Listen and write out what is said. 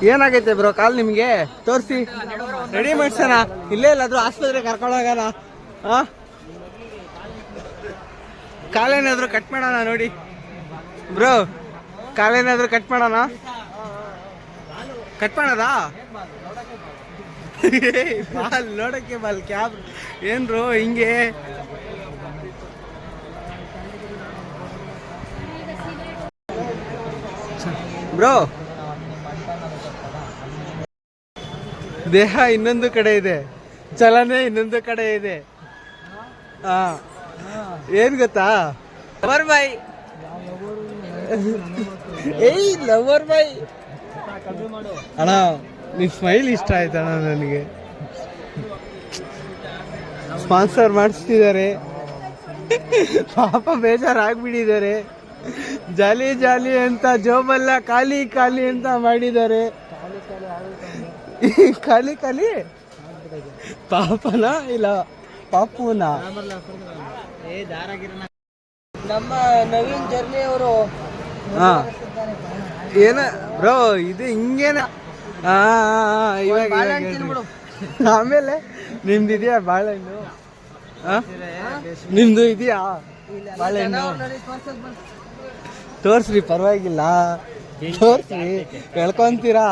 ಏನಾಗೈತೆ bro call ನಿಮ್ಗೆ? ತೋರಿಸಿ, ready ಮಾಡ್ಸೋಣ. ಇಲ್ಲೇ ಇಲ್ಲಾದ್ರೂ ಆಸ್ಪತ್ರೆ ಕರ್ಕೊಂಡೋಗೋಣ. ಕಾಲೇನಾದ್ರೂ ಕಟ್ ಮಾಡೋಣ ನೋಡಿ ಬ್ರೋ, ಕಾಲೇನಾದ್ರೂ ಕಟ್ ಮಾಡೋಣ. ಕಟ್ ಮಾಡೋದಾ? ಬಾಲ್ ನೋಡಕ್ಕೆ ಬಾಲ್ ಕ್ಯಾಬ್ ಏನ್ರು ಹಿಂಗೆ? ಬ್ರೋ ದೇಹ ಇನ್ನೊಂದು ಕಡೆ ಇದೆ, ಚಲನೆ ಇನ್ನೊಂದು ಕಡೆ ಇದೆ. ಏನ್ ಗೊತ್ತಾ? Lover boy. ಏಯ್ ಲವರ್ ಬಾಯ್ ಅಣ್ಣ, ನಿನ್ ಸ್ಮೈಲ್ ಇಷ್ಟ ಆಯ್ತಣ್ಣ ನನಗೆ. ಸ್ಪಾನ್ಸರ್ ಮಾಡಿಸ್ತಿದ್ದಾರೆ, ಪಾಪ ಬೇಜಾರಾಗ್ಬಿಟ್ಟಿದ್ದಾರೆ. ಜಾಲಿ ಜಾಲಿ ಅಂತ ಜೋಬೆಲ್ಲ ಖಾಲಿ ಖಾಲಿ ಅಂತ ಮಾಡಿದ್ದಾರೆ. ಖಾಲಿ ಖಾಲಿ ಪಾಪನ ಇಲ್ಲ ಪಾಪುನ? ನಮ್ಮ ನವೀನ್ ಜರ್ನಿ ಅವರು ಏನ ಬ್ರೋ ಇದು ಹಿಂಗೇನ? ಇವಾಗ ಆಮೇಲೆ ನಿಮ್ದು ಇದೆಯಾ ಬಾಳೆಹಣ್ಣು? ನಿಮ್ದು ಇದೆಯಾ ಬಾಳೆಹಣ್ಣು? ತೋರ್ಸ್ರಿ, ಪರವಾಗಿಲ್ಲ ತೋರ್ಸ್ರಿ, ಹೇಳ್ಕೊಂತೀರಾ?